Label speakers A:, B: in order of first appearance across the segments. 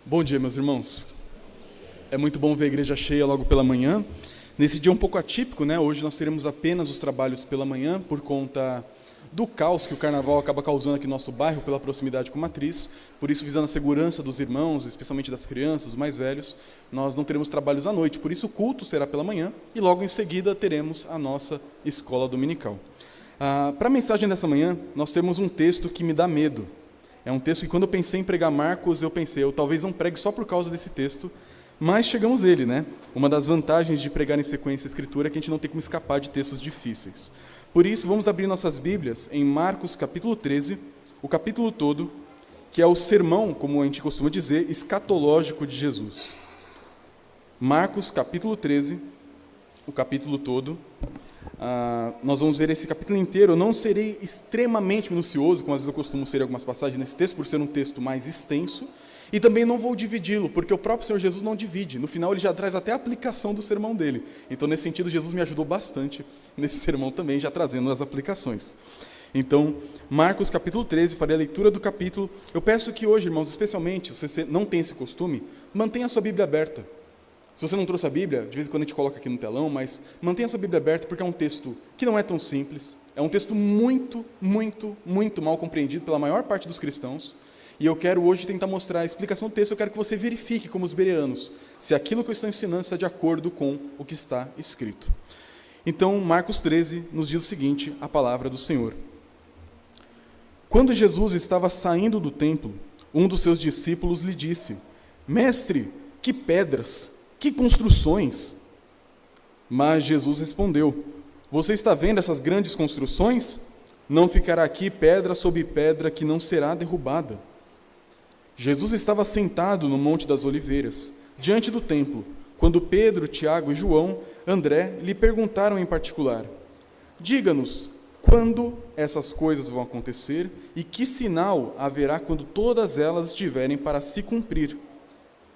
A: Bom dia, meus irmãos. É muito bom ver a igreja cheia logo pela manhã. Nesse dia um pouco atípico, né? Hoje nós teremos apenas os trabalhos pela manhã, por conta do caos que o carnaval acaba causando aqui no nosso bairro, pela proximidade com Matriz. Por isso, visando a segurança dos irmãos, especialmente das crianças, os mais velhos, nós não teremos trabalhos à noite. Por isso, o culto será pela manhã e logo em seguida teremos a nossa escola dominical. Para a mensagem dessa manhã, nós temos um texto que me dá medo. É um texto que, quando eu pensei em pregar Marcos, eu talvez não pregue só por causa desse texto, mas chegamos a ele, né? Uma das vantagens de pregar em sequência a Escritura é que a gente não tem como escapar de textos difíceis. Por isso, vamos abrir nossas Bíblias em Marcos capítulo 13, o capítulo todo, que é o sermão, como a gente costuma dizer, escatológico de Jesus. Marcos capítulo 13, o capítulo todo. Nós vamos ver esse capítulo inteiro. Eu não serei extremamente minucioso, como às vezes eu costumo ser em algumas passagens nesse texto, por ser um texto mais extenso, e também não vou dividi-lo, porque o próprio Senhor Jesus não divide. No final, ele já traz até a aplicação do sermão dele. Então, nesse sentido, Jesus me ajudou bastante nesse sermão também, já trazendo as aplicações. Então, Marcos capítulo 13, farei a leitura do capítulo. Eu peço que hoje, irmãos, especialmente, se você não tem esse costume, mantenha a sua Bíblia aberta. Se você não trouxe a Bíblia, de vez em quando a gente coloca aqui no telão, mas mantenha a sua Bíblia aberta, porque é um texto que não é tão simples, é um texto muito mal compreendido pela maior parte dos cristãos, e eu quero hoje tentar mostrar a explicação do texto. Eu quero que você verifique, como os bereanos, se aquilo que eu estou ensinando está de acordo com o que está escrito. Então, Marcos 13 nos diz o seguinte, a palavra do Senhor. Quando Jesus estava saindo do templo, um dos seus discípulos lhe disse: Mestre, que pedras! Que construções! Mas Jesus respondeu: Você está vendo essas grandes construções? Não ficará aqui pedra sobre pedra que não será derrubada. Jesus estava sentado no Monte das Oliveiras, diante do templo, quando Pedro, Tiago e João, André, lhe perguntaram em particular: Diga-nos, quando essas coisas vão acontecer e que sinal haverá quando todas elas estiverem para se cumprir?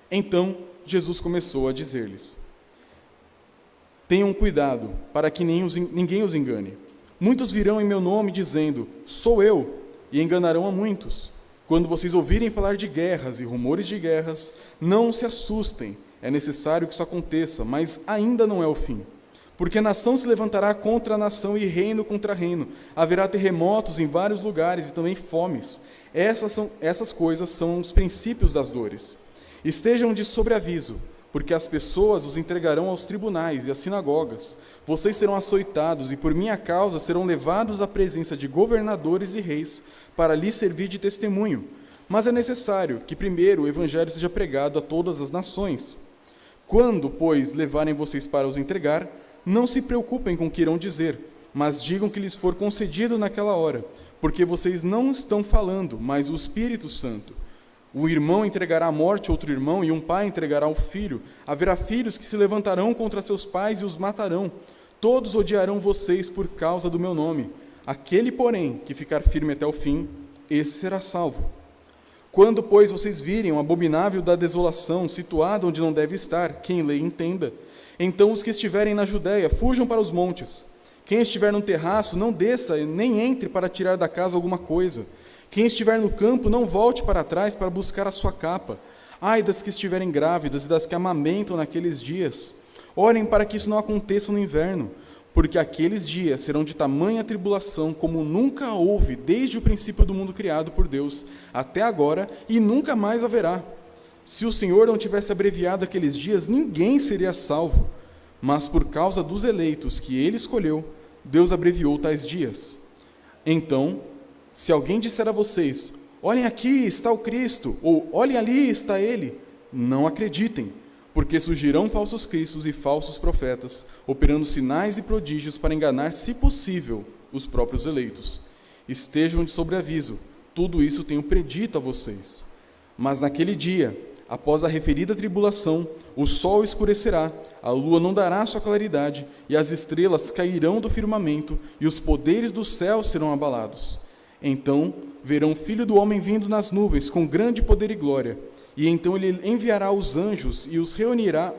A: Então, Jesus começou a dizer-lhes: Tenham cuidado para que ninguém os engane. Muitos virão em meu nome dizendo: Sou eu, e enganarão a muitos. Quando vocês ouvirem falar de guerras e rumores de guerras, não se assustem. É necessário que isso aconteça, mas ainda não é o fim. Porque nação se levantará contra nação e reino contra reino. Haverá terremotos em vários lugares e também fomes. Essas coisas são os princípios das dores. Estejam de sobreaviso, porque as pessoas os entregarão aos tribunais e às sinagogas. Vocês serão açoitados e, por minha causa, serão levados à presença de governadores e reis para lhes servir de testemunho. Mas é necessário que primeiro o evangelho seja pregado a todas as nações. Quando, pois, levarem vocês para os entregar, não se preocupem com o que irão dizer, mas digam que lhes for concedido naquela hora, porque vocês não estão falando, mas o Espírito Santo. O irmão entregará à morte outro irmão, e um pai entregará ao filho. Haverá filhos que se levantarão contra seus pais e os matarão. Todos odiarão vocês por causa do meu nome. Aquele, porém, que ficar firme até o fim, esse será salvo. Quando, pois, vocês virem o abominável da desolação, situado onde não deve estar, quem lê entenda. Então os que estiverem na Judéia, fujam para os montes. Quem estiver no terraço, não desça, nem entre para tirar da casa alguma coisa. Quem estiver no campo, não volte para trás para buscar a sua capa. Ai das que estiverem grávidas e das que amamentam naqueles dias. Orem para que isso não aconteça no inverno, porque aqueles dias serão de tamanha tribulação como nunca houve desde o princípio do mundo criado por Deus até agora, e nunca mais haverá. Se o Senhor não tivesse abreviado aqueles dias, ninguém seria salvo. Mas por causa dos eleitos que ele escolheu, Deus abreviou tais dias. Então, se alguém disser a vocês: olhem aqui, está o Cristo, ou olhem ali, está ele, não acreditem, porque surgirão falsos cristos e falsos profetas, operando sinais e prodígios para enganar, se possível, os próprios eleitos. Estejam de sobreaviso, tudo isso tenho predito a vocês. Mas naquele dia, após a referida tribulação, o sol escurecerá, a lua não dará sua claridade, e as estrelas cairão do firmamento, e os poderes do céu serão abalados. Então verão o Filho do Homem vindo nas nuvens com grande poder e glória, e então ele enviará os anjos e os reunirá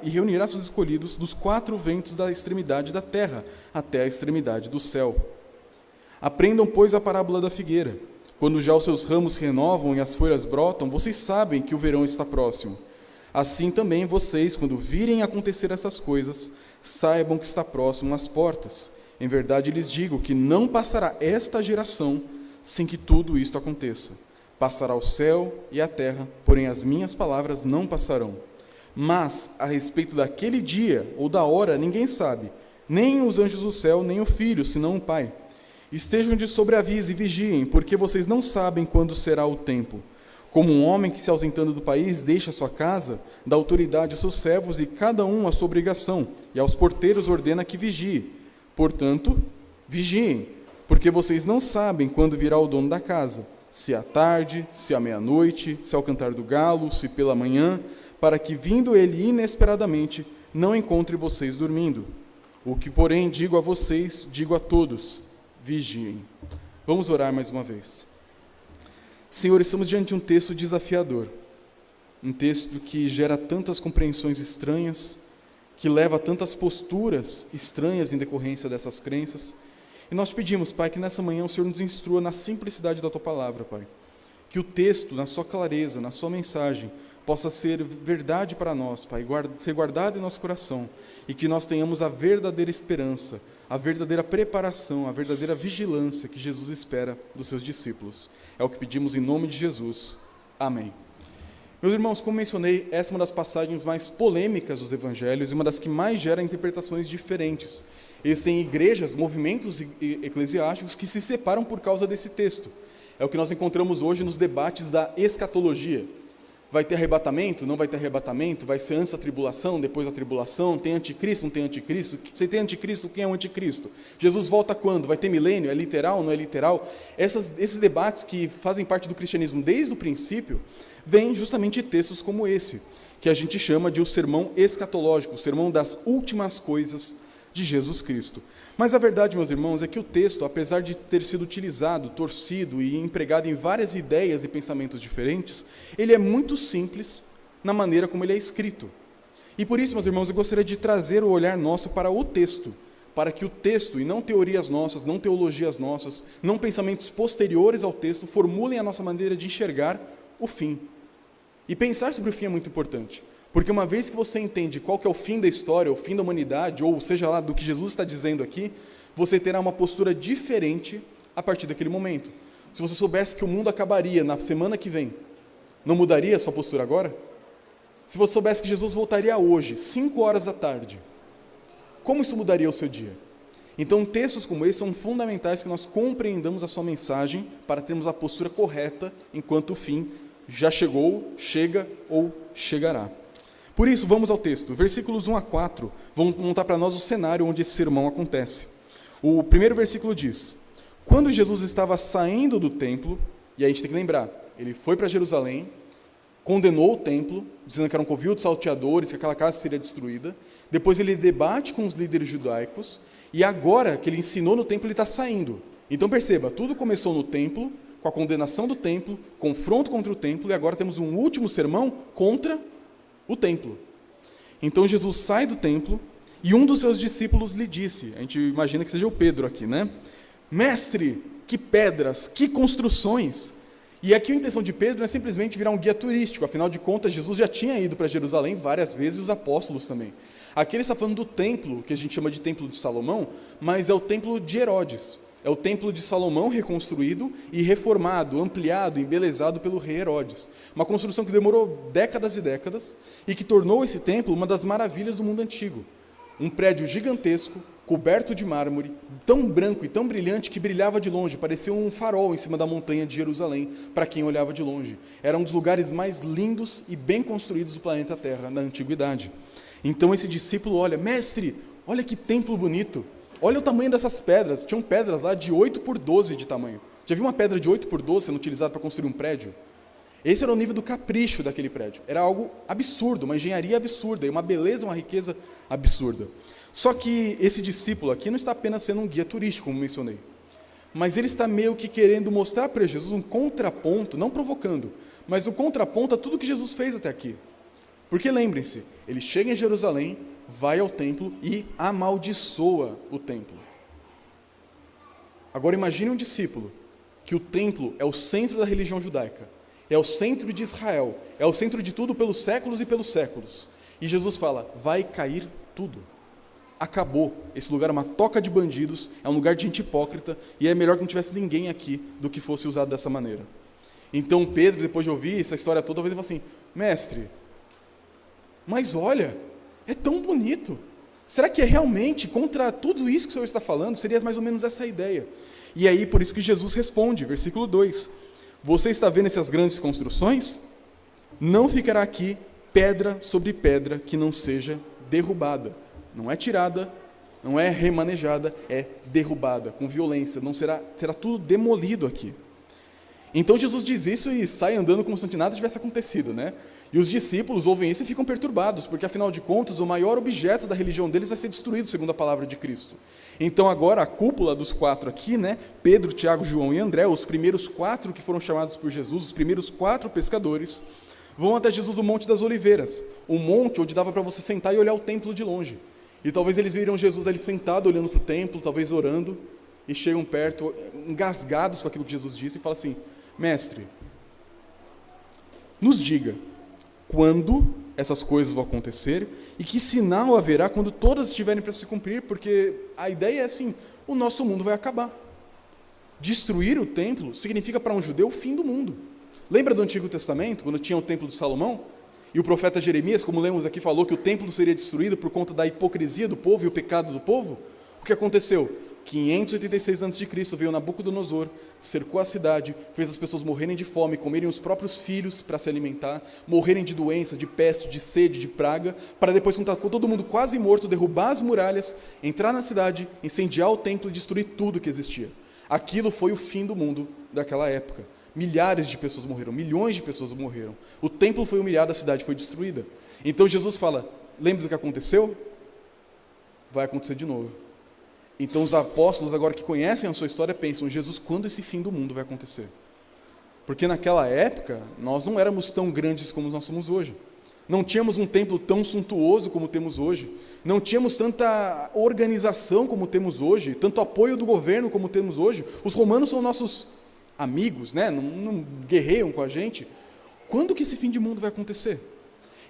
A: seus escolhidos dos 4 ventos da extremidade da terra até a extremidade do céu. Aprendam, pois, a parábola da figueira. Quando já os seus ramos renovam e as folhas brotam, vocês sabem que o verão está próximo. Assim também vocês, quando virem acontecer essas coisas, saibam que está próximo às portas. Em verdade lhes digo que não passará esta geração sem que tudo isto aconteça. Passará o céu e a terra, porém as minhas palavras não passarão. Mas, a respeito daquele dia ou da hora, ninguém sabe, nem os anjos do céu, nem o Filho, senão o Pai. Estejam de sobreaviso e vigiem, porque vocês não sabem quando será o tempo. Como um homem que, se ausentando do país, deixa sua casa, dá autoridade aos seus servos e cada um a sua obrigação, e aos porteiros ordena que vigie. Portanto, vigiem, porque vocês não sabem quando virá o dono da casa, se à tarde, se à meia-noite, se ao cantar do galo, se pela manhã, para que, vindo ele inesperadamente, não encontre vocês dormindo. O que, porém, digo a vocês, digo a todos, vigiem. Vamos orar mais uma vez. Senhor, estamos diante de um texto desafiador, um texto que gera tantas compreensões estranhas, que leva a tantas posturas estranhas em decorrência dessas crenças. E nós pedimos, Pai, que nessa manhã o Senhor nos instrua na simplicidade da Tua palavra, Pai. Que o texto, na sua clareza, na sua mensagem, possa ser verdade para nós, Pai, ser guardado em nosso coração, e que nós tenhamos a verdadeira esperança, a verdadeira preparação, a verdadeira vigilância que Jesus espera dos seus discípulos. É o que pedimos em nome de Jesus. Amém. Meus irmãos, como mencionei, essa é uma das passagens mais polêmicas dos evangelhos e uma das que mais gera interpretações diferentes. Existem igrejas, movimentos eclesiásticos que se separam por causa desse texto. É o que nós encontramos hoje nos debates da escatologia. Vai ter arrebatamento? Não vai ter arrebatamento? Vai ser antes da tribulação, depois da tribulação? Tem anticristo? Não tem anticristo? Se tem anticristo, quem é o anticristo? Jesus volta quando? Vai ter milênio? É literal? Não é literal? Esses debates que fazem parte do cristianismo desde o princípio, vêm justamente de textos como esse, que a gente chama de o sermão escatológico, o sermão das últimas coisas de Jesus Cristo. Mas a verdade, meus irmãos, é que o texto, apesar de ter sido utilizado, torcido e empregado em várias ideias e pensamentos diferentes, ele é muito simples na maneira como ele é escrito. E por isso, meus irmãos, eu gostaria de trazer o olhar nosso para o texto, para que o texto, e não teorias nossas, não teologias nossas, não pensamentos posteriores ao texto, formulem a nossa maneira de enxergar o fim. E pensar sobre o fim é muito importante. Porque uma vez que você entende qual que é o fim da história, o fim da humanidade, ou seja lá, do que Jesus está dizendo aqui, você terá uma postura diferente a partir daquele momento. Se você soubesse que o mundo acabaria na semana que vem, não mudaria a sua postura agora? Se você soubesse que Jesus voltaria hoje, 5 horas da tarde, como isso mudaria o seu dia? Então, textos como esse são fundamentais que nós compreendamos a sua mensagem para termos a postura correta enquanto o fim já chegou, chega ou chegará. Por isso, vamos ao texto. Versículos 1 a 4 vão montar para nós o cenário onde esse sermão acontece. O primeiro versículo diz: quando Jesus estava saindo do templo, e a gente tem que lembrar, ele foi para Jerusalém, condenou o templo, dizendo que era um covil de salteadores, que aquela casa seria destruída. Depois ele debate com os líderes judaicos, e agora que ele ensinou no templo, ele está saindo. Então perceba, tudo começou no templo, com a condenação do templo, confronto contra o templo, e agora temos um último sermão contra o templo. Então Jesus sai do templo e um dos seus discípulos lhe disse, a gente imagina que seja o Pedro aqui, né? Mestre, que pedras, que construções! E aqui a intenção de Pedro é simplesmente virar um guia turístico, afinal de contas Jesus já tinha ido para Jerusalém várias vezes e os apóstolos também. Aqui ele está falando do templo, que a gente chama de templo de Salomão, mas é o templo de Herodes. É o templo de Salomão reconstruído e reformado, ampliado, embelezado pelo rei Herodes. Uma construção que demorou décadas e décadas e que tornou esse templo uma das maravilhas do mundo antigo. Um prédio gigantesco, coberto de mármore, tão branco e tão brilhante que brilhava de longe, parecia um farol em cima da montanha de Jerusalém, para quem olhava de longe. Era um dos lugares mais lindos e bem construídos do planeta Terra, na antiguidade. Então esse discípulo olha, mestre, olha que templo bonito. Olha o tamanho dessas pedras, tinham pedras lá de 8 por 12 de tamanho. Já viu uma pedra de 8 por 12 sendo utilizada para construir um prédio? Esse era o nível do capricho daquele prédio. Era algo absurdo, uma engenharia absurda, e uma beleza, uma riqueza absurda. Só que esse discípulo aqui não está apenas sendo um guia turístico, como mencionei. Mas ele está meio que querendo mostrar para Jesus um contraponto, não provocando, mas um contraponto a tudo que Jesus fez até aqui. Porque lembrem-se, ele chega em Jerusalém, vai ao templo e amaldiçoa o templo. Agora imagine um discípulo que o templo é o centro da religião judaica, é o centro de Israel, é o centro de tudo pelos séculos e pelos séculos. E Jesus fala, vai cair tudo. Acabou. Esse lugar é uma toca de bandidos, é um lugar de gente hipócrita, e é melhor que não tivesse ninguém aqui do que fosse usado dessa maneira. Então Pedro, depois de ouvir essa história toda, talvez ele fale assim, mestre, mas olha, é tão bonito. Será que é realmente contra tudo isso que o Senhor está falando? Seria mais ou menos essa a ideia. E aí, por isso que Jesus responde, versículo 2, você está vendo essas grandes construções? Não ficará aqui pedra sobre pedra que não seja derrubada. Não é tirada, não é remanejada, é derrubada, com violência. Não será tudo demolido aqui. Então Jesus diz isso e sai andando como se nada tivesse acontecido, né? E os discípulos ouvem isso e ficam perturbados, porque afinal de contas o maior objeto da religião deles vai ser destruído, segundo a palavra de Cristo. Então agora a cúpula dos 4 aqui, né? Pedro, Tiago, João e André, os primeiros 4 que foram chamados por Jesus, os primeiros 4 pescadores, vão até Jesus no Monte das Oliveiras, um monte onde dava para você sentar e olhar o templo de longe. E talvez eles viram Jesus ali sentado, olhando para o templo, talvez orando, e chegam perto, engasgados com aquilo que Jesus disse, e falam assim, mestre, nos diga, quando essas coisas vão acontecer, e que sinal haverá quando todas estiverem para se cumprir, porque a ideia é assim, o nosso mundo vai acabar. Destruir o templo significa para um judeu o fim do mundo. Lembra do Antigo Testamento, quando tinha o templo de Salomão? E o profeta Jeremias, como lemos aqui, falou que o templo seria destruído por conta da hipocrisia do povo e o pecado do povo? O que aconteceu? 586 a.C. veio Nabucodonosor, cercou a cidade, fez as pessoas morrerem de fome, comerem os próprios filhos para se alimentar, morrerem de doença, de peste, de sede, de praga, para depois, quando está todo mundo quase morto, derrubar as muralhas, entrar na cidade, incendiar o templo e destruir tudo que existia. Aquilo foi o fim do mundo daquela época. Milhares de pessoas morreram, milhões de pessoas morreram. O templo foi humilhado, a cidade foi destruída. Então Jesus fala, lembra do que aconteceu? Vai acontecer de novo. Então os apóstolos, agora que conhecem a sua história, pensam, Jesus, quando esse fim do mundo vai acontecer? Porque naquela época, nós não éramos tão grandes como nós somos hoje. Não tínhamos um templo tão suntuoso como temos hoje. Não tínhamos tanta organização como temos hoje, tanto apoio do governo como temos hoje. Os romanos são nossos amigos, né? Não guerreiam com a gente. Quando que esse fim de mundo vai acontecer?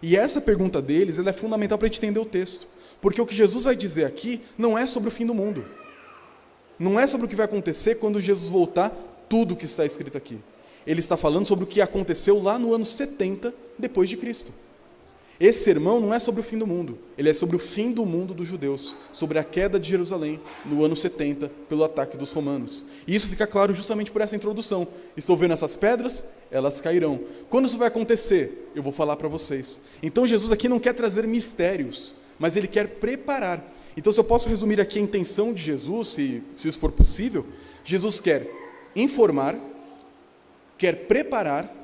A: E essa pergunta deles, ela é fundamental para a gente entender o texto. Porque o que Jesus vai dizer aqui não é sobre o fim do mundo. Não é sobre o que vai acontecer quando Jesus voltar, tudo o que está escrito aqui. Ele está falando sobre o que aconteceu lá no ano 70 depois de Cristo. Esse sermão não é sobre o fim do mundo, ele é sobre o fim do mundo dos judeus, sobre a queda de Jerusalém no ano 70 pelo ataque dos romanos. E isso fica claro justamente por essa introdução. Estou vendo essas pedras, elas cairão. Quando isso vai acontecer? Eu vou falar para vocês. Então Jesus aqui não quer trazer mistérios, mas ele quer preparar. Então, se eu posso resumir aqui a intenção de Jesus, se isso for possível, Jesus quer informar, quer preparar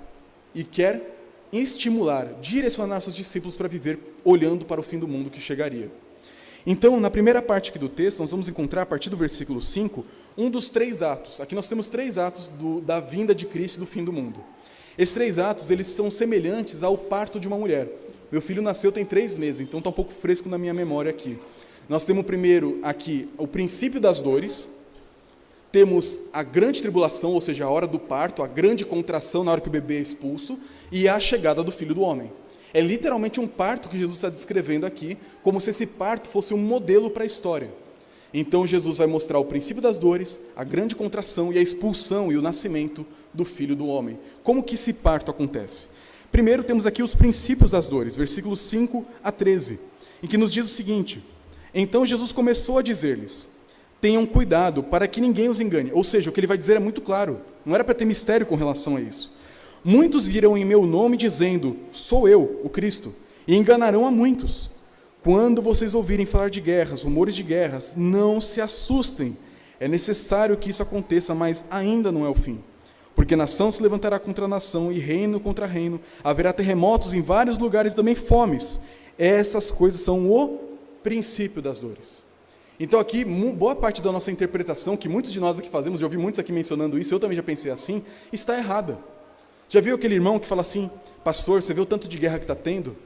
A: e quer estimular, direcionar seus discípulos para viver olhando para o fim do mundo que chegaria. Então, na primeira parte aqui do texto, nós vamos encontrar, a partir do versículo 5, um dos 3 atos. Aqui nós temos 3 atos da vinda de Cristo e do fim do mundo. Esses 3 atos, eles são semelhantes ao parto de uma mulher. Meu filho nasceu tem 3 meses, então está um pouco fresco na minha memória aqui. Nós temos primeiro aqui o princípio das dores, temos a grande tribulação, ou seja, a hora do parto, a grande contração na hora que o bebê é expulso, e a chegada do Filho do Homem. É literalmente um parto que Jesus está descrevendo aqui, como se esse parto fosse um modelo para a história. Então Jesus vai mostrar o princípio das dores, a grande contração e a expulsão e o nascimento do Filho do Homem. Como que esse parto acontece? Primeiro temos aqui os princípios das dores, versículos 5 a 13, em que nos diz o seguinte: então Jesus começou a dizer-lhes, tenham cuidado para que ninguém os engane. Ou seja, o que ele vai dizer é muito claro, não era para ter mistério com relação a isso. Muitos virão em meu nome dizendo, sou eu, o Cristo, e enganarão a muitos. Quando vocês ouvirem falar de guerras, rumores de guerras, não se assustem. É necessário que isso aconteça, mas ainda não é o fim. Porque nação se levantará contra nação e reino contra reino. Haverá terremotos em vários lugares, também fomes. Essas coisas são o princípio das dores. Então aqui, boa parte da nossa interpretação, que muitos de nós aqui fazemos, já ouvi muitos aqui mencionando isso, eu também já pensei assim, está errada. Já viu aquele irmão que fala assim, pastor, você vê o tanto de guerra que está tendo?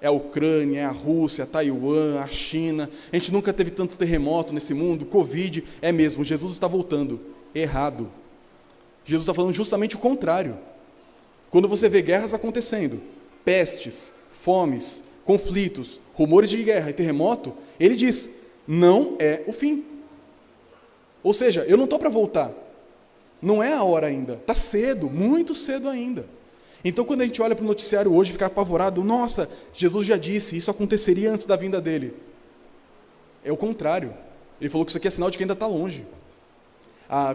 A: É a Ucrânia, é a Rússia, a Taiwan, a China, a gente nunca teve tanto terremoto nesse mundo, Covid, é mesmo, Jesus está voltando. Errado. Jesus está falando justamente o contrário. Quando você vê guerras acontecendo, pestes, fomes, conflitos, rumores de guerra e terremoto, ele diz, não é o fim. Ou seja, eu não estou para voltar. Não é a hora ainda. Está cedo, muito cedo ainda. Então, quando a gente olha para o noticiário hoje e fica apavorado, nossa, Jesus já disse, isso aconteceria antes da vinda dele. É o contrário. Ele falou que isso aqui é sinal de que ainda está longe.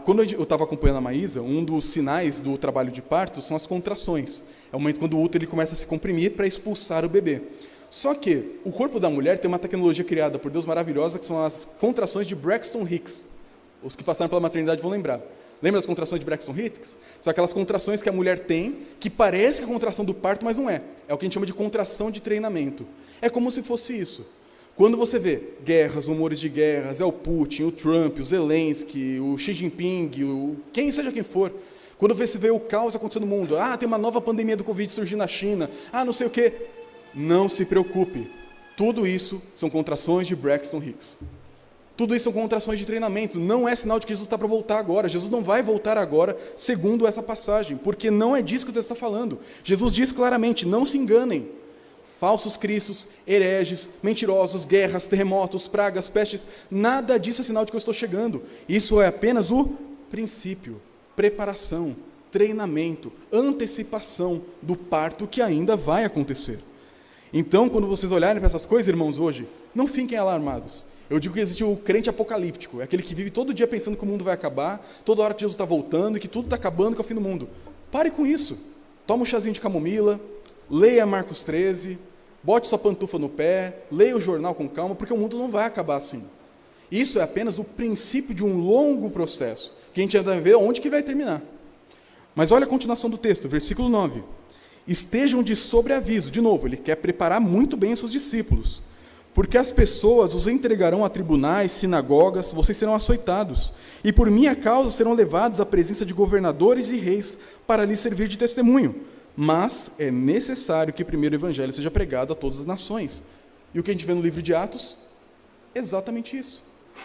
A: Quando eu estava acompanhando a Maísa, um dos sinais do trabalho de parto são as contrações. É o momento quando o útero ele começa a se comprimir para expulsar o bebê. Só que o corpo da mulher tem uma tecnologia criada por Deus maravilhosa, que são as contrações de Braxton Hicks. Os que passaram pela maternidade vão lembrar. Lembra das contrações de Braxton Hicks? São aquelas contrações que a mulher tem, que parece que é a contração do parto, mas não é. É o que a gente chama de contração de treinamento. É como se fosse isso. Quando você vê guerras, rumores de guerras, é o Putin, o Trump, o Zelensky, o Xi Jinping, quem seja quem for, quando você vê o caos acontecendo no mundo, tem uma nova pandemia do Covid surgindo na China, não sei o quê, não se preocupe. Tudo isso são contrações de Braxton Hicks. Tudo isso são contrações de treinamento, não é sinal de que Jesus está para voltar agora. Jesus não vai voltar agora, segundo essa passagem, porque não é disso que o texto está falando. Jesus diz claramente, não se enganem. Falsos cristos, hereges, mentirosos, guerras, terremotos, pragas, pestes, nada disso é sinal de que eu estou chegando. Isso é apenas o princípio, preparação, treinamento, antecipação do parto que ainda vai acontecer. Então, quando vocês olharem para essas coisas, irmãos, hoje, não fiquem alarmados. Eu digo que existe o crente apocalíptico, é aquele que vive todo dia pensando que o mundo vai acabar, toda hora que Jesus está voltando e que tudo está acabando, que é o fim do mundo. Pare com isso. Toma um chazinho de camomila, leia Marcos 13, bote sua pantufa no pé, leia o jornal com calma, porque o mundo não vai acabar assim. Isso é apenas o princípio de um longo processo, que a gente ainda vai ver onde que vai terminar. Mas olha a continuação do texto, versículo 9. Estejam de sobreaviso, de novo, ele quer preparar muito bem os seus discípulos, porque as pessoas os entregarão a tribunais, sinagogas, vocês serão açoitados, e por minha causa serão levados à presença de governadores e reis, para lhes servir de testemunho. Mas é necessário que primeiro o evangelho seja pregado a todas as nações. E o que a gente vê no livro de Atos? Exatamente isso.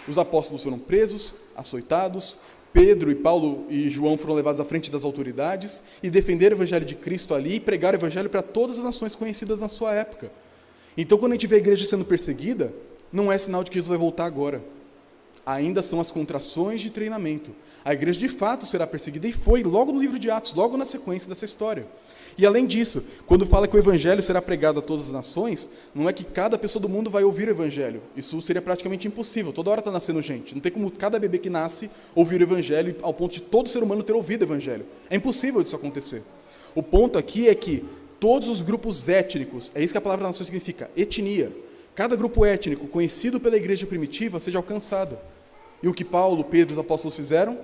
A: Os apóstolos foram presos, açoitados, Pedro e Paulo e João foram levados à frente das autoridades e defenderam o evangelho de Cristo ali e pregaram o evangelho para todas as nações conhecidas na sua época. Então, quando a gente vê a igreja sendo perseguida, não é sinal de que Jesus vai voltar agora. Ainda são as contrações de treinamento. A igreja de fato será perseguida e foi logo no livro de Atos, logo na sequência dessa história. E além disso, quando fala que o evangelho será pregado a todas as nações, não é que cada pessoa do mundo vai ouvir o evangelho. Isso seria praticamente impossível. Toda hora está nascendo gente. Não tem como cada bebê que nasce ouvir o evangelho ao ponto de todo ser humano ter ouvido o evangelho. É impossível isso acontecer. O ponto aqui é que todos os grupos étnicos, é isso que a palavra nação significa, etnia. Cada grupo étnico conhecido pela igreja primitiva seja alcançado. E o que Paulo, Pedro e os apóstolos fizeram?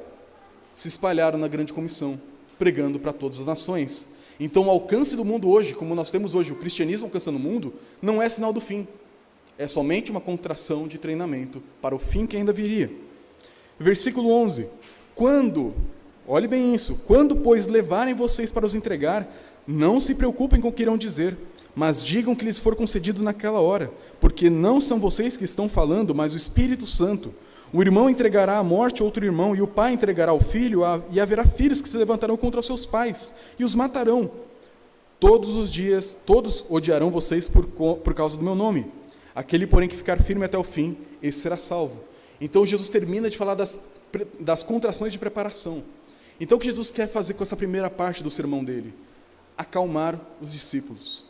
A: Se espalharam na grande comissão, pregando para todas as nações. Então, o alcance do mundo hoje, como nós temos hoje o cristianismo alcançando o mundo, não é sinal do fim. É somente uma contração de treinamento para o fim que ainda viria. Versículo 11. Olhe bem isso, quando, pois, levarem vocês para os entregar, não se preocupem com o que irão dizer, mas digam que lhes for concedido naquela hora, porque não são vocês que estão falando, mas o Espírito Santo. O irmão entregará à morte outro irmão, e o pai entregará ao filho, e haverá filhos que se levantarão contra seus pais, e os matarão. Todos os dias, todos odiarão vocês por causa do meu nome. Aquele, porém, que ficar firme até o fim, esse será salvo. Então, Jesus termina de falar das contrações de preparação. Então, o que Jesus quer fazer com essa primeira parte do sermão dele? Acalmar os discípulos.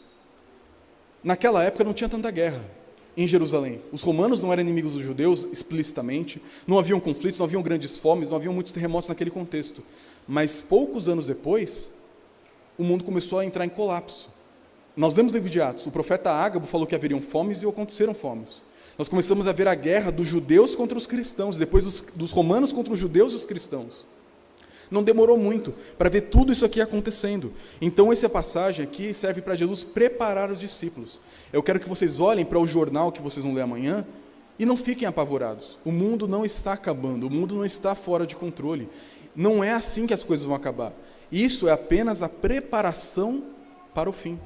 A: Naquela época não tinha tanta guerra em Jerusalém. Os romanos não eram inimigos dos judeus explicitamente, não haviam conflitos, não haviam grandes fomes, não haviam muitos terremotos naquele contexto. Mas poucos anos depois, o mundo começou a entrar em colapso. Nós lemos no livro de Atos, o profeta Ágabo falou que haveriam fomes e aconteceram fomes. Nós começamos a ver a guerra dos judeus contra os cristãos, depois dos romanos contra os judeus e os cristãos. Não demorou muito para ver tudo isso aqui acontecendo. Então, essa passagem aqui serve para Jesus preparar os discípulos. Eu quero que vocês olhem para o jornal que vocês vão ler amanhã e não fiquem apavorados. O mundo não está acabando, o mundo não está fora de controle. Não é assim que as coisas vão acabar. Isso é apenas a preparação para o fim.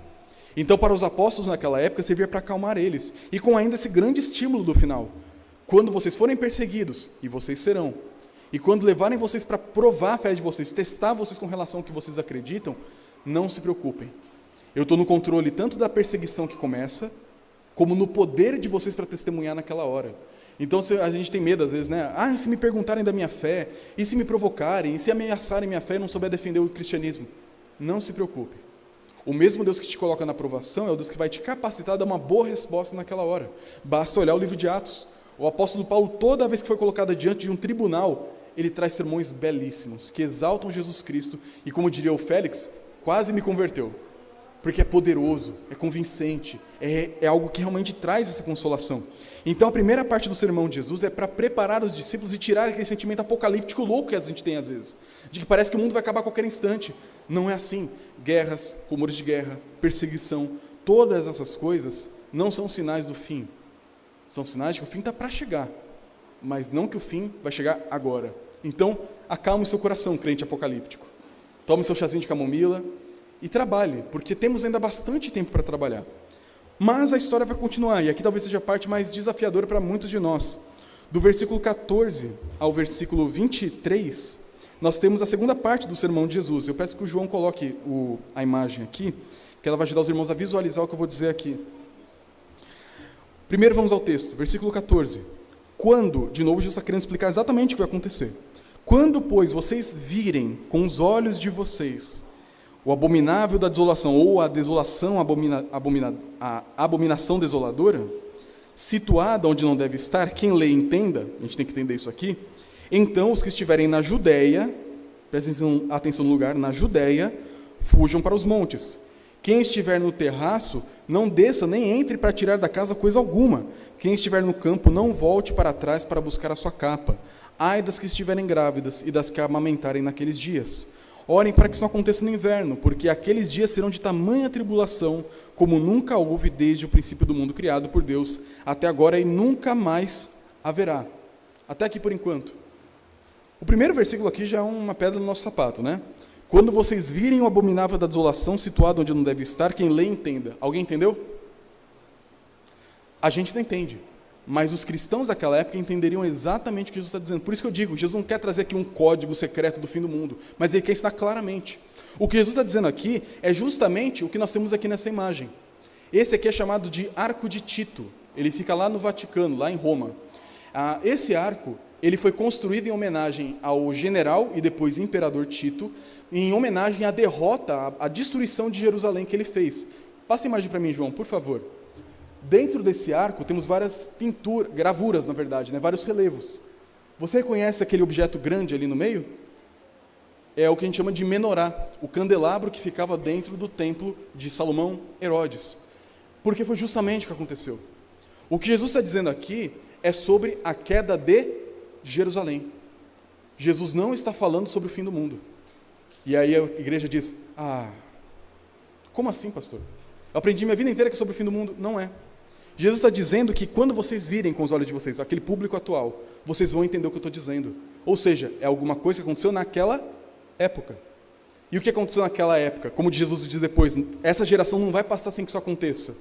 A: Então, para os apóstolos naquela época, servia para acalmar eles. E com ainda esse grande estímulo do final. Quando vocês forem perseguidos, e vocês serão, E quando levarem vocês para provar a fé de vocês, testar vocês com relação ao que vocês acreditam, não se preocupem. Eu estou no controle tanto da perseguição que começa, como no poder de vocês para testemunhar naquela hora. Então a gente tem medo às vezes, né? E se me perguntarem da minha fé? E se me provocarem? E se ameaçarem minha fé e não souber defender o cristianismo? Não se preocupe. O mesmo Deus que te coloca na provação é o Deus que vai te capacitar a dar uma boa resposta naquela hora. Basta olhar o livro de Atos. O apóstolo Paulo, toda vez que foi colocado diante de um tribunal, ele traz sermões belíssimos, que exaltam Jesus Cristo, e como diria o Félix, quase me converteu, porque é poderoso, é convincente, é algo que realmente traz essa consolação. Então a primeira parte do sermão de Jesus é para preparar os discípulos e tirar aquele sentimento apocalíptico louco que a gente tem às vezes, de que parece que o mundo vai acabar a qualquer instante. Não é assim. Guerras, rumores de guerra, perseguição, todas essas coisas não são sinais do fim, são sinais de que o fim está para chegar, mas não que o fim vai chegar agora. Então, acalme o seu coração, crente apocalíptico. Tome seu chazinho de camomila e trabalhe, porque temos ainda bastante tempo para trabalhar. Mas a história vai continuar, e aqui talvez seja a parte mais desafiadora para muitos de nós. Do versículo 14 ao versículo 23, nós temos a segunda parte do sermão de Jesus. Eu peço que o João coloque a imagem aqui, que ela vai ajudar os irmãos a visualizar o que eu vou dizer aqui. Primeiro vamos ao texto, versículo 14. Quando, de novo, Jesus está querendo explicar exatamente o que vai acontecer. Quando, pois, vocês virem com os olhos de vocês o abominável da desolação, ou a desolação, a abominação desoladora, situada onde não deve estar, quem lê entenda, a gente tem que entender isso aqui, então os que estiverem na Judéia, prestem atenção no lugar, na Judéia, fujam para os montes. Quem estiver no terraço, não desça nem entre para tirar da casa coisa alguma. Quem estiver no campo, não volte para trás para buscar a sua capa. Ai das que estiverem grávidas e das que amamentarem naqueles dias. Orem para que isso não aconteça no inverno, porque aqueles dias serão de tamanha tribulação, como nunca houve desde o princípio do mundo criado por Deus, até agora e nunca mais haverá. Até aqui por enquanto. O primeiro versículo aqui já é uma pedra no nosso sapato, né? Quando vocês virem o abominável da desolação situado onde não deve estar, quem lê entenda. Alguém entendeu? A gente não entende, mas os cristãos daquela época entenderiam exatamente o que Jesus está dizendo. Por isso que eu digo, Jesus não quer trazer aqui um código secreto do fim do mundo, mas ele quer ensinar claramente. O que Jesus está dizendo aqui é justamente o que nós temos aqui nessa imagem. Esse aqui é chamado de Arco de Tito. Ele fica lá no Vaticano, lá em Roma. Esse arco, ele foi construído em homenagem ao general e depois imperador Tito, em homenagem à derrota, à destruição de Jerusalém que ele fez. Passa a imagem para mim, João, por favor. Dentro desse arco temos várias gravuras, na verdade, né? Vários relevos. Você reconhece aquele objeto grande ali no meio? É o que a gente chama de menorá, o candelabro que ficava dentro do templo de Salomão Herodes. Porque foi justamente o que aconteceu. O que Jesus está dizendo aqui é sobre a queda de Jerusalém. Jesus não está falando sobre o fim do mundo. E aí a igreja diz, como assim, pastor? Eu aprendi minha vida inteira que é sobre o fim do mundo. Não é. Jesus está dizendo que quando vocês virem com os olhos de vocês, aquele público atual, vocês vão entender o que eu estou dizendo. Ou seja, é alguma coisa que aconteceu naquela época. E o que aconteceu naquela época? Como Jesus diz depois, essa geração não vai passar sem que isso aconteça.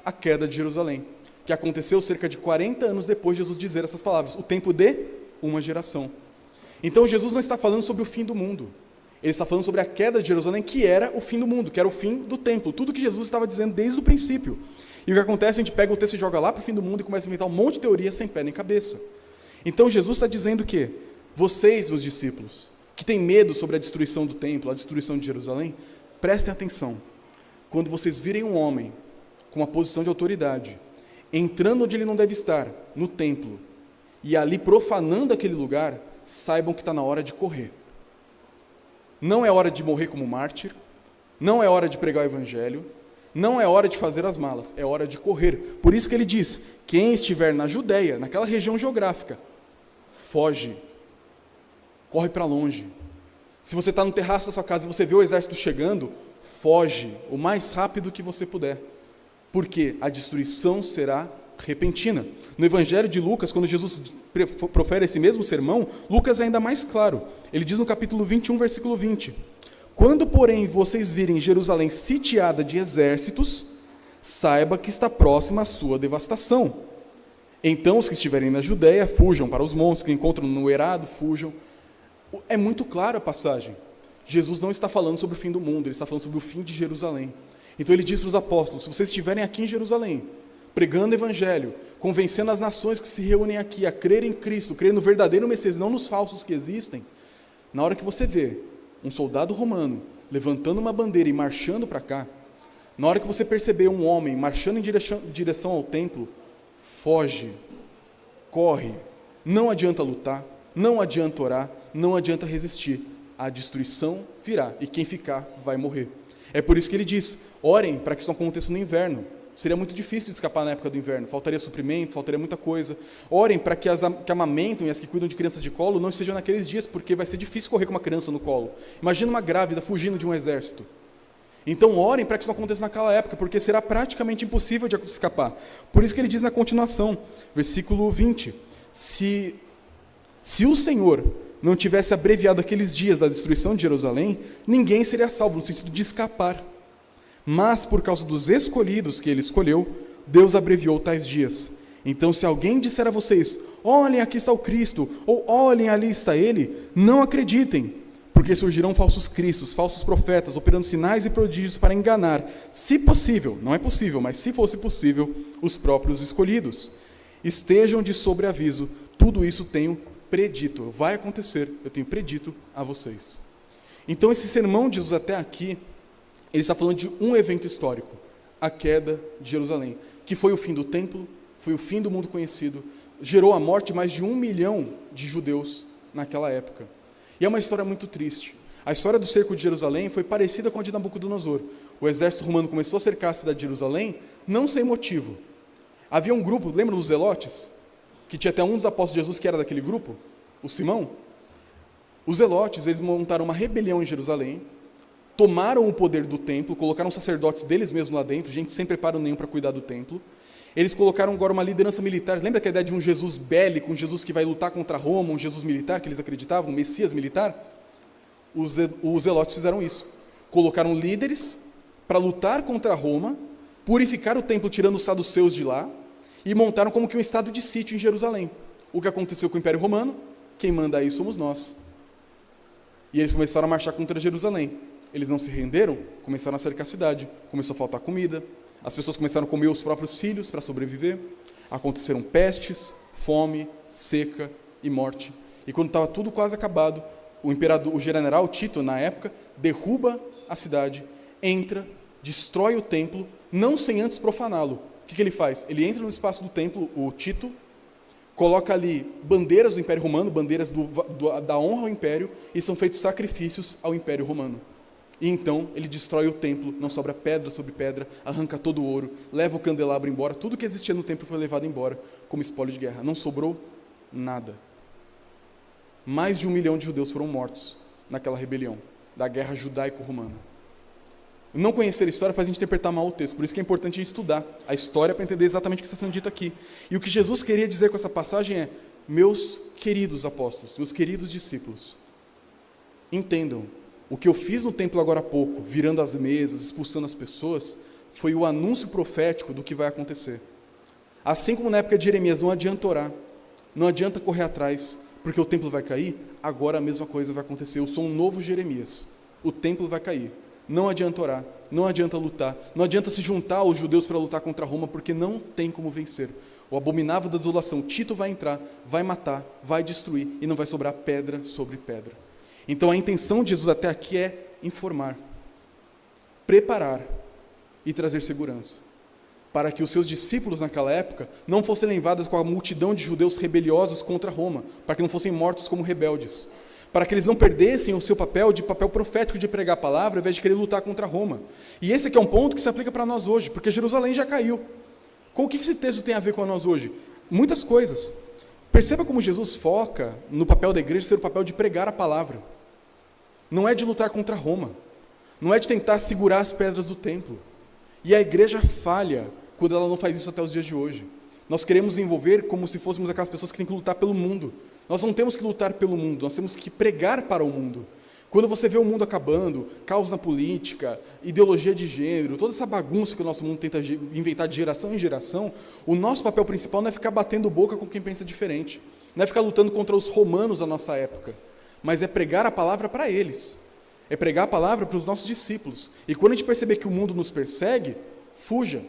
A: A queda de Jerusalém, que aconteceu cerca de 40 anos depois de Jesus dizer essas palavras. O tempo de uma geração. Então Jesus não está falando sobre o fim do mundo. Ele está falando sobre a queda de Jerusalém, que era o fim do mundo, que era o fim do templo. Tudo que Jesus estava dizendo desde o princípio. E o que acontece, a gente pega o texto e joga lá para o fim do mundo e começa a inventar um monte de teoria sem pé nem cabeça. Então Jesus está dizendo que vocês, meus discípulos, que têm medo sobre a destruição do templo, a destruição de Jerusalém, prestem atenção. Quando vocês virem um homem com uma posição de autoridade, entrando onde ele não deve estar, no templo, e ali profanando aquele lugar, saibam que está na hora de correr. Não é hora de morrer como mártir, não é hora de pregar o evangelho, não é hora de fazer as malas, é hora de correr. Por isso que ele diz, quem estiver na Judéia, naquela região geográfica, foge, corre para longe. Se você está no terraço da sua casa e você vê o exército chegando, foge o mais rápido que você puder, porque a destruição será repentina. No Evangelho de Lucas, quando Jesus profere esse mesmo sermão, Lucas é ainda mais claro. Ele diz no capítulo 21, versículo 20: quando, porém, vocês virem Jerusalém sitiada de exércitos, saiba que está próxima a sua devastação. Então os que estiverem na Judéia fujam para os montes, que encontram no eirado, fujam. É muito clara a passagem. Jesus não está falando sobre o fim do mundo, ele está falando sobre o fim de Jerusalém. Então ele diz para os apóstolos: se vocês estiverem aqui em Jerusalém, pregando o evangelho, convencendo as nações que se reúnem aqui a crer em Cristo, crer no verdadeiro Messias, não nos falsos que existem, na hora que você vê um soldado romano levantando uma bandeira e marchando para cá, na hora que você perceber um homem marchando em direção ao templo, foge, corre, não adianta lutar, não adianta orar, não adianta resistir, a destruição virá, e quem ficar vai morrer. É por isso que ele diz: orem para que isso não aconteça no inverno. Seria muito difícil de escapar na época do inverno, faltaria suprimento, faltaria muita coisa. Orem para que as que amamentam e as que cuidam de crianças de colo não estejam naqueles dias, porque vai ser difícil correr com uma criança no colo. Imagina uma grávida fugindo de um exército. Então orem para que isso não aconteça naquela época, porque será praticamente impossível de escapar. Por isso que ele diz na continuação, versículo 20, se o Senhor não tivesse abreviado aqueles dias da destruição de Jerusalém, ninguém seria salvo, no sentido de escapar. Mas, por causa dos escolhidos que ele escolheu, Deus abreviou tais dias. Então, se alguém disser a vocês: olhem, aqui está o Cristo, ou olhem, ali está ele, não acreditem, porque surgirão falsos cristos, falsos profetas, operando sinais e prodígios para enganar, se possível, não é possível, mas se fosse possível, os próprios escolhidos. Estejam de sobreaviso, tudo isso tenho predito, vai acontecer, eu tenho predito a vocês. Então, esse sermão de Jesus até aqui, ele está falando de um evento histórico, a queda de Jerusalém, que foi o fim do templo, foi o fim do mundo conhecido, gerou a morte de mais de 1 milhão de judeus naquela época. E é uma história muito triste. A história do cerco de Jerusalém foi parecida com a de Nabucodonosor. O exército romano começou a cercar a cidade de Jerusalém, não sem motivo. Havia um grupo, lembra dos zelotes? Que tinha até um dos apóstolos de Jesus que era daquele grupo, o Simão. Os zelotes, eles montaram uma rebelião em Jerusalém, tomaram o poder do templo, colocaram sacerdotes deles mesmos lá dentro, gente sem preparo nenhum para cuidar do templo. Eles colocaram agora uma liderança militar. Lembra que a ideia de um Jesus bélico, um Jesus que vai lutar contra Roma, um Jesus militar que eles acreditavam, um Messias militar? Os zelotes fizeram isso. Colocaram líderes para lutar contra Roma, purificar o templo tirando os saduceus de lá, e montaram como que um estado de sítio em Jerusalém. O que aconteceu com o Império Romano? Quem manda aí somos nós. E eles começaram a marchar contra Jerusalém. Eles não se renderam, começaram a cercar a cidade, começou a faltar comida, as pessoas começaram a comer os próprios filhos para sobreviver, aconteceram pestes, fome, seca e morte. E quando estava tudo quase acabado, o general Tito, na época, derruba a cidade, entra, destrói o templo, não sem antes profaná-lo. O que ele faz? Ele entra no espaço do templo, o Tito, coloca ali bandeiras do Império Romano, bandeiras da honra ao Império, e são feitos sacrifícios ao Império Romano. E então ele destrói o templo, não sobra pedra sobre pedra, arranca todo o ouro, leva o candelabro embora, tudo que existia no templo foi levado embora como espólio de guerra. Não sobrou nada. Mais de 1 milhão de judeus foram mortos naquela rebelião, da guerra judaico-romana. Não conhecer a história faz a gente interpretar mal o texto, por isso que é importante a gente estudar a história para entender exatamente o que está sendo dito aqui. E o que Jesus queria dizer com essa passagem é: meus queridos apóstolos, meus queridos discípulos, entendam, o que eu fiz no templo agora há pouco, virando as mesas, expulsando as pessoas, foi o anúncio profético do que vai acontecer. Assim como na época de Jeremias, não adianta orar, não adianta correr atrás, porque o templo vai cair, agora a mesma coisa vai acontecer. Eu sou um novo Jeremias, o templo vai cair. Não adianta orar, não adianta lutar, não adianta se juntar aos judeus para lutar contra Roma, porque não tem como vencer. O abominável da desolação, Tito vai entrar, vai matar, vai destruir, e não vai sobrar pedra sobre pedra. Então a intenção de Jesus até aqui é informar, preparar e trazer segurança, para que os seus discípulos naquela época não fossem levados com a multidão de judeus rebeliosos contra Roma, para que não fossem mortos como rebeldes, para que eles não perdessem o seu papel profético de pregar a palavra, ao invés de querer lutar contra Roma. E esse aqui é um ponto que se aplica para nós hoje, porque Jerusalém já caiu. O que esse texto tem a ver com nós hoje? Muitas coisas. Perceba como Jesus foca no papel da igreja ser o papel de pregar a palavra. Não é de lutar contra Roma, não é de tentar segurar as pedras do templo. E a igreja falha quando ela não faz isso até os dias de hoje. Nós queremos envolver como se fôssemos aquelas pessoas que têm que lutar pelo mundo. Nós não temos que lutar pelo mundo, nós temos que pregar para o mundo. Quando você vê o mundo acabando, caos na política, ideologia de gênero, toda essa bagunça que o nosso mundo tenta inventar de geração em geração, o nosso papel principal não é ficar batendo boca com quem pensa diferente, não é ficar lutando contra os romanos da nossa época. mas é pregar a palavra para eles, é pregar a palavra para os nossos discípulos. E quando a gente perceber que o mundo nos persegue, fuja.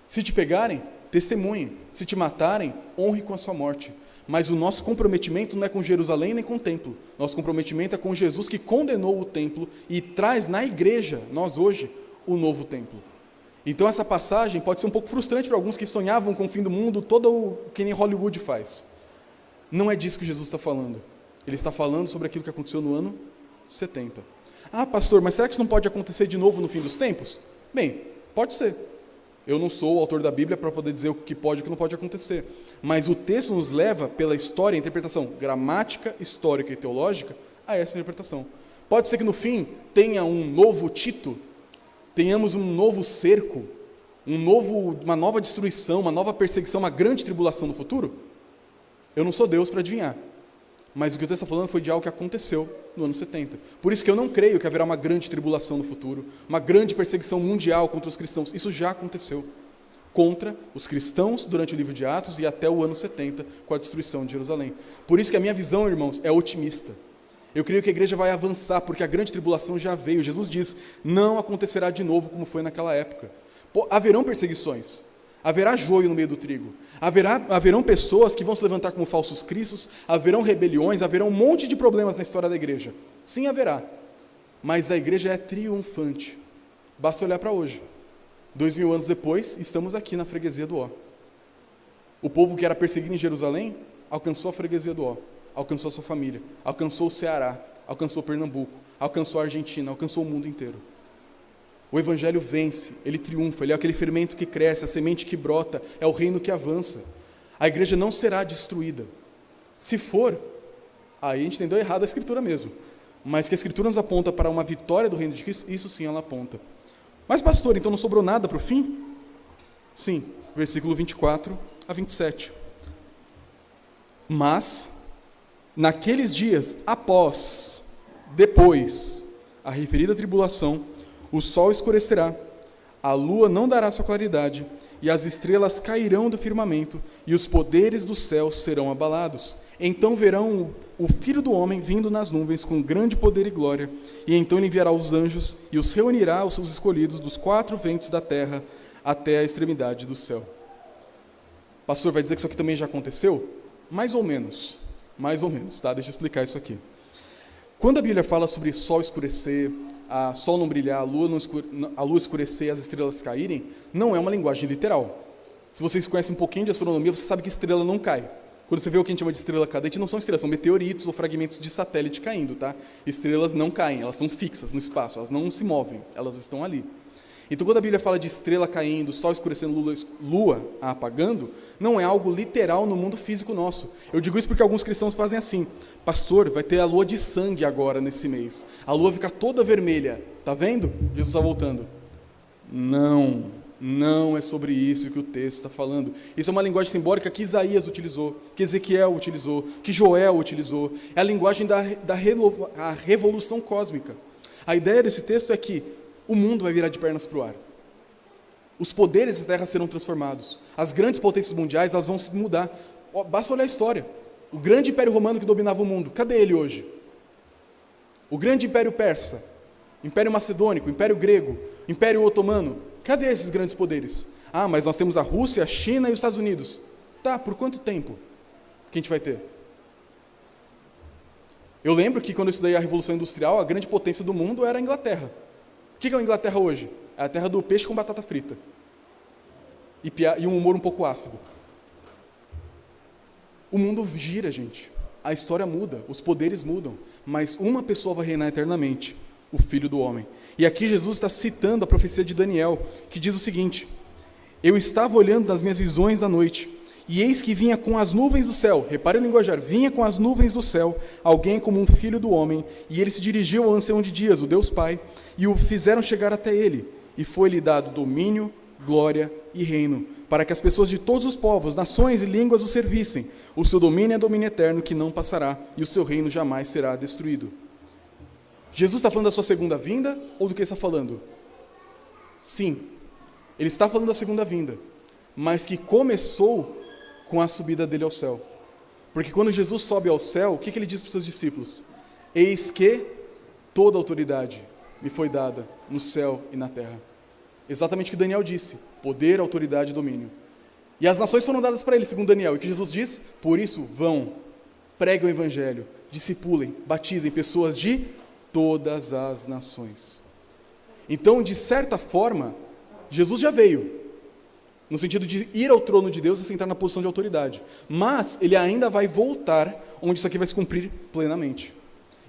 A: Se te pegarem, testemunhe. Se te matarem, honre com a sua morte. Mas o nosso comprometimento não é com Jerusalém nem com o templo. Nosso comprometimento é com Jesus, que condenou o templo e traz na igreja, nós hoje, o novo templo. Então essa passagem pode ser um pouco frustrante para alguns que sonhavam com o fim do mundo, todo o que nem Hollywood faz. Não é disso que Jesus está falando. Ele está falando sobre aquilo que aconteceu no ano 70. Ah, pastor, mas será que isso não pode acontecer de novo no fim dos tempos? Bem, pode ser. Eu não sou o autor da Bíblia para poder dizer o que pode e o que não pode acontecer. Mas o texto nos leva, pela história e interpretação gramática, histórica e teológica, a essa interpretação. Pode ser que no fim tenha um novo Tito, tenhamos um novo cerco, uma nova destruição, uma nova perseguição, uma grande tribulação no futuro. Eu não sou Deus para adivinhar. Mas o que o texto está falando foi de algo que aconteceu no ano 70. Por isso que eu não creio que haverá uma grande tribulação no futuro, uma grande perseguição mundial contra os cristãos. Isso já aconteceu contra os cristãos durante o livro de Atos e até o ano 70, com a destruição de Jerusalém. Por isso que a minha visão, irmãos, é otimista. Eu creio que a igreja vai avançar, porque a grande tribulação já veio. Jesus diz, não acontecerá de novo como foi naquela época. Haverão perseguições, haverá joio no meio do trigo, haverão pessoas que vão se levantar como falsos cristos, haverão rebeliões, haverão um monte de problemas na história da igreja. Sim, haverá, mas a igreja é triunfante. Basta olhar para hoje. 2000 anos depois, estamos aqui na freguesia do Ó. O povo que era perseguido em Jerusalém alcançou a freguesia do Ó, alcançou a sua família, alcançou o Ceará, alcançou Pernambuco, alcançou a Argentina, alcançou o mundo inteiro. O evangelho vence, ele triunfa, ele é aquele fermento que cresce, a semente que brota, é o reino que avança. A igreja não será destruída. Se for, aí a gente entendeu errado a escritura mesmo, mas que a escritura nos aponta para uma vitória do reino de Cristo, isso sim ela aponta. Mas pastor, então não sobrou nada para o fim? Sim, versículo 24 a 27. Mas, naqueles dias, depois, a referida tribulação, o sol escurecerá, a lua não dará sua claridade, e as estrelas cairão do firmamento, e os poderes do céu serão abalados. Então verão o Filho do Homem vindo nas nuvens com grande poder e glória, e então ele enviará os anjos, e os reunirá os seus escolhidos dos 4 ventos da terra, até a extremidade do céu. O pastor vai dizer que isso aqui também já aconteceu? Mais ou menos, tá? Deixa eu explicar isso aqui. Quando a Bíblia fala sobre sol escurecer, a sol não brilhar, a lua escurecer e as estrelas caírem, não é uma linguagem literal. Se vocês conhecem um pouquinho de astronomia, você sabe que estrela não cai. Quando você vê o que a gente chama de estrela cadente, não são estrelas, são meteoritos ou fragmentos de satélite caindo, tá? Estrelas não caem, elas são fixas no espaço, elas não se movem, elas estão ali. Então, quando a Bíblia fala de estrela caindo, sol escurecendo, lua apagando, não é algo literal no mundo físico nosso. Eu digo isso porque alguns cristãos fazem assim: pastor, vai ter a lua de sangue agora nesse mês. A lua fica toda vermelha. Tá vendo? Jesus está voltando. Não é sobre isso que o texto está falando. Isso é uma linguagem simbólica que Isaías utilizou, que Ezequiel utilizou, que Joel utilizou. É a linguagem da revolução cósmica. A ideia desse texto é que o mundo vai virar de pernas para o ar. Os poderes da terra serão transformados. As grandes potências mundiais, elas vão se mudar. Basta olhar a história. O grande império romano que dominava o mundo, cadê ele hoje? O grande império persa, império macedônico, império grego, império otomano, cadê esses grandes poderes? Ah, mas nós temos a Rússia, a China e os Estados Unidos. Tá, por quanto tempo que a gente vai ter? Eu lembro que quando eu estudei a Revolução Industrial, a grande potência do mundo era a Inglaterra. O que é a Inglaterra hoje? É a terra do peixe com batata frita. E um humor um pouco ácido. O mundo gira, gente. A história muda, os poderes mudam. Mas uma pessoa vai reinar eternamente, o Filho do Homem. E aqui Jesus está citando a profecia de Daniel, que diz o seguinte: eu estava olhando nas minhas visões da noite, e eis que vinha com as nuvens do céu. Repare o linguajar, vinha com as nuvens do céu, alguém como um filho do homem, e ele se dirigiu ao ancião de dias, o Deus Pai, e o fizeram chegar até ele, e foi-lhe dado domínio, glória e reino, para que as pessoas de todos os povos, nações e línguas o servissem. O seu domínio é domínio eterno que não passará, e o seu reino jamais será destruído. Jesus está falando da sua segunda vinda, ou do que ele está falando? Sim, ele está falando da segunda vinda, mas que começou com a subida dele ao céu. Porque quando Jesus sobe ao céu, o que ele diz para os seus discípulos? Eis que toda autoridade me foi dada no céu e na terra. Exatamente o que Daniel disse: poder, autoridade e domínio. E as nações foram dadas para ele, segundo Daniel. E o que Jesus diz? Por isso, vão, preguem o evangelho, discipulem, batizem pessoas de todas as nações. Então, de certa forma, Jesus já veio, no sentido de ir ao trono de Deus e sentar na posição de autoridade. Mas ele ainda vai voltar, onde isso aqui vai se cumprir plenamente.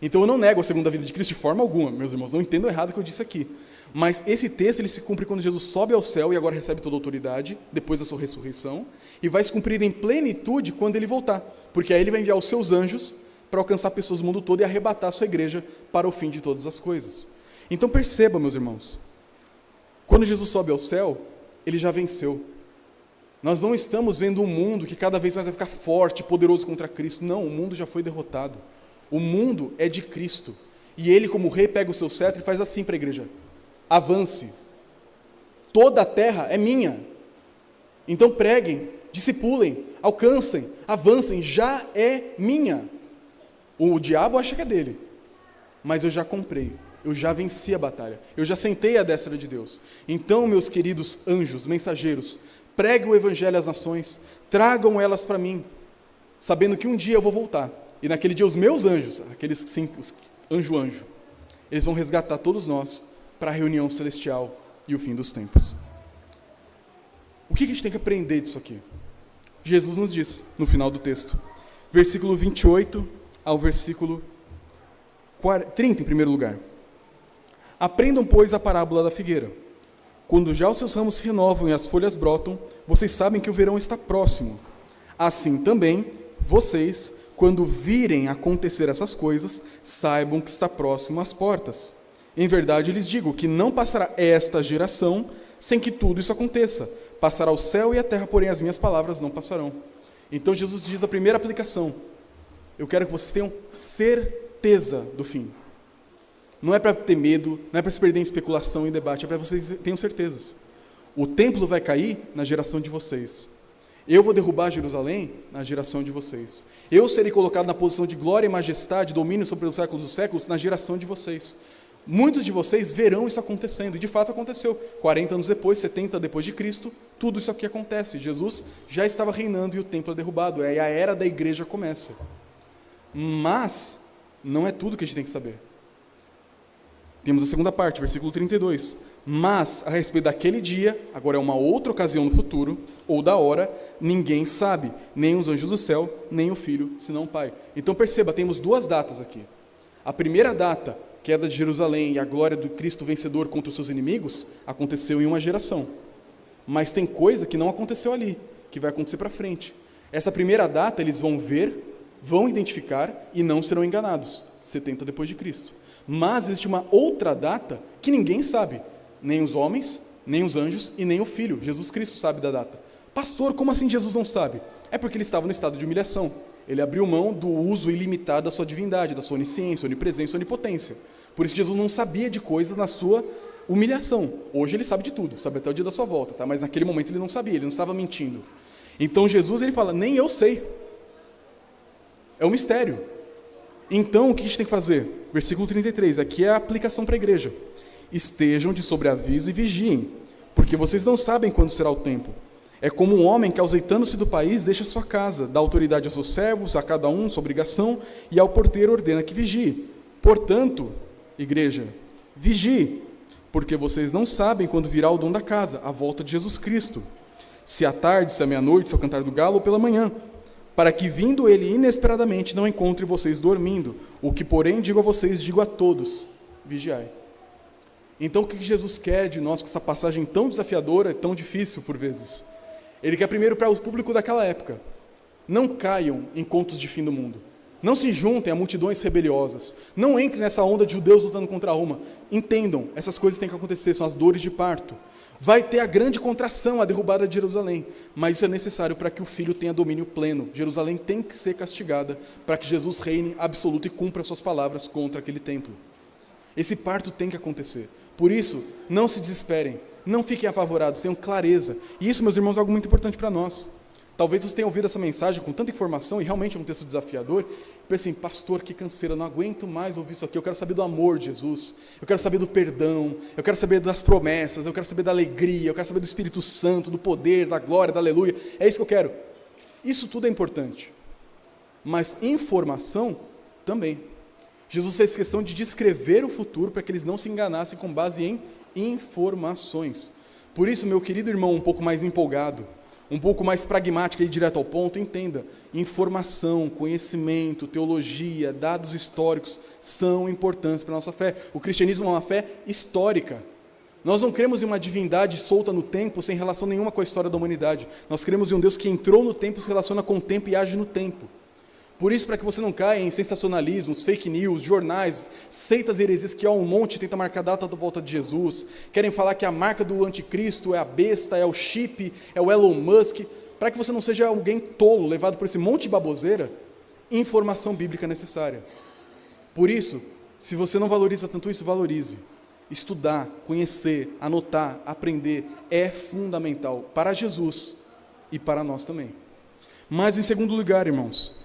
A: Então eu não nego a segunda vinda de Cristo de forma alguma, meus irmãos, não entendam errado o que eu disse aqui. Mas esse texto ele se cumpre quando Jesus sobe ao céu e agora recebe toda a autoridade, depois da sua ressurreição, e vai se cumprir em plenitude quando ele voltar, porque aí ele vai enviar os seus anjos para alcançar pessoas do mundo todo e arrebatar a sua igreja para o fim de todas as coisas. Então perceba, meus irmãos, quando Jesus sobe ao céu, ele já venceu. Nós não estamos vendo um mundo que cada vez mais vai ficar forte, poderoso contra Cristo. Não, o mundo já foi derrotado. O mundo é de Cristo. E ele, como rei, pega o seu cetro e faz assim para a igreja: avance. Toda a terra é minha. Então preguem, discipulem, alcancem, avancem, já é minha. O diabo acha que é dele, mas eu já comprei. Eu já venci a batalha, eu já sentei à destra de Deus. Então, meus queridos anjos, mensageiros, preguem o evangelho às nações, tragam elas para mim, sabendo que um dia eu vou voltar. E naquele dia os meus anjos, aqueles sim, os anjo, eles vão resgatar todos nós para a reunião celestial e o fim dos tempos. O que a gente tem que aprender disso aqui? Jesus nos diz, no final do texto, versículo 28 ao versículo 30, em primeiro lugar. Aprendam, pois, a parábola da figueira. Quando já os seus ramos se renovam e as folhas brotam, vocês sabem que o verão está próximo. Assim também, vocês, quando virem acontecer essas coisas, saibam que está próximo às portas. Em verdade, lhes digo que não passará esta geração sem que tudo isso aconteça. Passará o céu e a terra, porém as minhas palavras não passarão. Então Jesus diz a primeira aplicação: eu quero que vocês tenham certeza do fim. Não é para ter medo, não é para se perder em especulação e debate, é para que vocês tenham certezas. O templo vai cair na geração de vocês. Eu vou derrubar Jerusalém na geração de vocês. Eu serei colocado na posição de glória e majestade, domínio sobre os séculos dos séculos, na geração de vocês. Muitos de vocês verão isso acontecendo, e de fato aconteceu. 40 anos depois, 70 depois de Cristo, tudo isso aqui acontece. Jesus já estava reinando e o templo é derrubado, e a era da igreja começa. Mas não é tudo que a gente tem que saber. Temos a segunda parte, versículo 32. Mas, a respeito daquele dia, agora é uma outra ocasião no futuro, ou da hora, ninguém sabe, nem os anjos do céu, nem o Filho, senão o Pai. Então perceba, temos duas datas aqui. A primeira data, queda de Jerusalém e a glória do Cristo vencedor contra os seus inimigos, aconteceu em uma geração. Mas tem coisa que não aconteceu ali, que vai acontecer para frente. Essa primeira data eles vão ver, vão identificar e não serão enganados, 70 depois de Cristo. Mas existe uma outra data que ninguém sabe, nem os homens, nem os anjos e nem o Filho. Jesus Cristo sabe da data. Pastor, como assim Jesus não sabe? É porque ele estava no estado de humilhação. Ele abriu mão do uso ilimitado da sua divindade, da sua onisciência, onipresença, onipotência. Por isso Jesus não sabia de coisas na sua humilhação. Hoje ele sabe de tudo, sabe até o dia da sua volta, tá? Mas naquele momento ele não sabia, ele não estava mentindo. Então Jesus ele fala, nem eu sei. É um mistério. Então, o que a gente tem que fazer? Versículo 33, aqui é a aplicação para a igreja. Estejam de sobreaviso e vigiem, porque vocês não sabem quando será o tempo. É como um homem que, auseitando-se do país, deixa sua casa, dá autoridade aos seus servos, a cada um sua obrigação, e ao porteiro ordena que vigie. Portanto, igreja, vigie, porque vocês não sabem quando virá o dono da casa, a volta de Jesus Cristo. Se à tarde, se à meia-noite, se ao cantar do galo ou pela manhã, para que, vindo ele inesperadamente, não encontre vocês dormindo. O que, porém, digo a vocês, digo a todos, vigiai. Então, o que Jesus quer de nós com essa passagem tão desafiadora, tão difícil por vezes? Ele quer primeiro para o público daquela época, não caiam em contos de fim do mundo. Não se juntem a multidões rebeliosas. Não entrem nessa onda de judeus lutando contra Roma. Entendam, essas coisas têm que acontecer, são as dores de parto. Vai ter a grande contração, a derrubada de Jerusalém, mas isso é necessário para que o Filho tenha domínio pleno. Jerusalém tem que ser castigada para que Jesus reine absoluto e cumpra suas palavras contra aquele templo. Esse parto tem que acontecer. Por isso, não se desesperem, não fiquem apavorados, tenham clareza. E isso, meus irmãos, é algo muito importante para nós. Talvez você tenha ouvido essa mensagem com tanta informação, e realmente é um texto desafiador, e pense assim, pastor, que canseira, eu não aguento mais ouvir isso aqui, eu quero saber do amor de Jesus, eu quero saber do perdão, eu quero saber das promessas, eu quero saber da alegria, eu quero saber do Espírito Santo, do poder, da glória, da aleluia, é isso que eu quero. Isso tudo é importante, mas informação também. Jesus fez questão de descrever o futuro para que eles não se enganassem com base em informações. Por isso, meu querido irmão, um pouco mais empolgado, um pouco mais pragmático e direto ao ponto, entenda, informação, conhecimento, teologia, dados históricos são importantes para a nossa fé. O cristianismo é uma fé histórica. Nós não cremos em uma divindade solta no tempo, sem relação nenhuma com a história da humanidade. Nós cremos em um Deus que entrou no tempo, se relaciona com o tempo e age no tempo. Por isso, para que você não caia em sensacionalismos, fake news, jornais, seitas e heresias que há um monte tenta marcar a data da volta de Jesus, querem falar que a marca do anticristo é a besta, é o chip, é o Elon Musk, para que você não seja alguém tolo, levado por esse monte de baboseira, informação bíblica necessária. Por isso, se você não valoriza tanto isso, valorize. Estudar, conhecer, anotar, aprender é fundamental para Jesus e para nós também. Mas em segundo lugar, irmãos,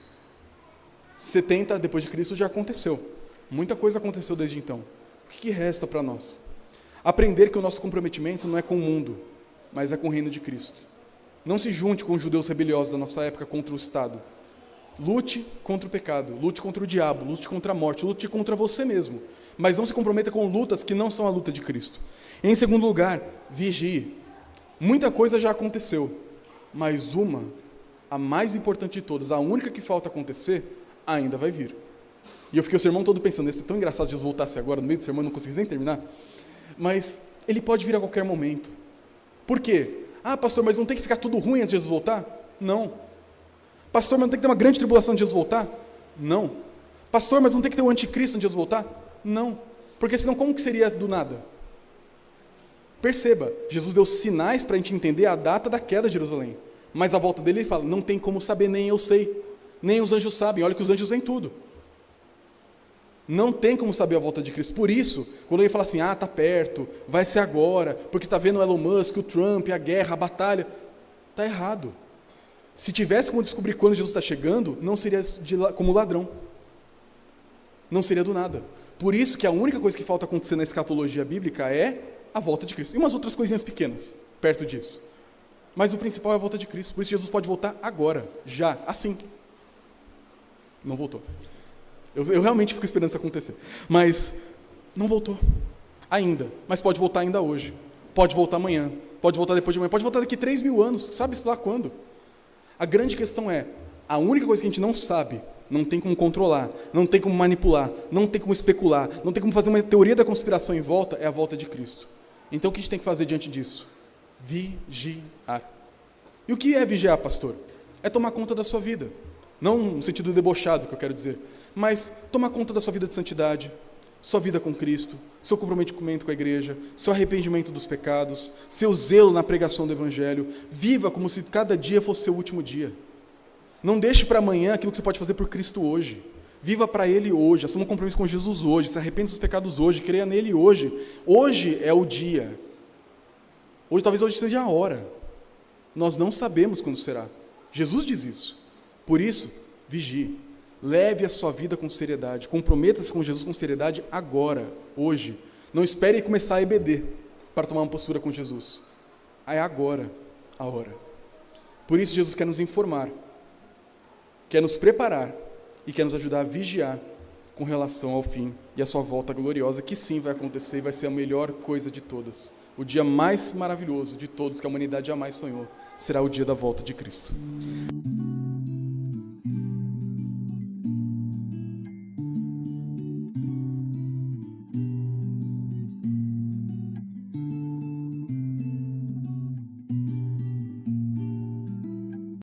A: 70 depois de Cristo já aconteceu. Muita coisa aconteceu desde então. O que resta para nós? Aprender que o nosso comprometimento não é com o mundo, mas é com o reino de Cristo. Não se junte com os judeus rebeliosos da nossa época contra o Estado. Lute contra o pecado, lute contra o diabo, lute contra a morte, lute contra você mesmo. Mas não se comprometa com lutas que não são a luta de Cristo. Em segundo lugar, vigie. Muita coisa já aconteceu, mas a mais importante de todas, a única que falta acontecer, ainda vai vir. E eu fiquei o sermão todo pensando, ia ser tão engraçado se Jesus voltasse agora, no meio do sermão, eu não conseguisse nem terminar. Mas ele pode vir a qualquer momento. Por quê? Ah, pastor, mas não tem que ficar tudo ruim antes de Jesus voltar? Não. Pastor, mas não tem que ter uma grande tribulação antes de Jesus voltar? Não. Pastor, mas não tem que ter o anticristo antes de Jesus voltar? Não. Porque senão como que seria do nada? Perceba, Jesus deu sinais para a gente entender a data da queda de Jerusalém. Mas a volta dele, ele fala, não tem como saber, nem eu sei. Nem os anjos sabem, olha que os anjos veem tudo. Não tem como saber a volta de Cristo. Por isso, quando ele fala assim, está perto, vai ser agora, porque está vendo o Elon Musk, o Trump, a guerra, a batalha, está errado. Se tivesse como descobrir quando Jesus está chegando, não seria como ladrão. Não seria do nada. Por isso que a única coisa que falta acontecer na escatologia bíblica é a volta de Cristo. E umas outras coisinhas pequenas, perto disso. Mas o principal é a volta de Cristo. Por isso Jesus pode voltar agora, já, assim. Não voltou. Eu realmente fico esperando isso acontecer. Mas não voltou ainda. Mas pode voltar ainda hoje. Pode voltar amanhã. Pode voltar depois de amanhã. Pode voltar daqui 3.000 anos. Sabe-se lá quando? A grande questão é, a única coisa que a gente não sabe, não tem como controlar, não tem como manipular, não tem como especular, não tem como fazer uma teoria da conspiração em volta, é a volta de Cristo. Então o que a gente tem que fazer diante disso? Vigiar. E o que é vigiar, pastor? É tomar conta da sua vida. Não no sentido debochado que eu quero dizer, mas tomar conta da sua vida de santidade, sua vida com Cristo, seu comprometimento com a igreja, seu arrependimento dos pecados, seu zelo na pregação do Evangelho. Viva como se cada dia fosse seu último dia. Não deixe para amanhã aquilo que você pode fazer por Cristo hoje. Viva para Ele hoje, assuma um compromisso com Jesus hoje, se arrependa dos pecados hoje, creia nele hoje. Hoje é o dia. Talvez hoje seja a hora. Nós não sabemos quando será. Jesus diz isso. Por isso, vigie, leve a sua vida com seriedade, comprometa-se com Jesus com seriedade agora, hoje. Não espere começar a EBD para tomar uma postura com Jesus. É agora a hora. Por isso Jesus quer nos informar, quer nos preparar e quer nos ajudar a vigiar com relação ao fim e a sua volta gloriosa, que sim vai acontecer e vai ser a melhor coisa de todas. O dia mais maravilhoso de todos que a humanidade jamais sonhou será o dia da volta de Cristo.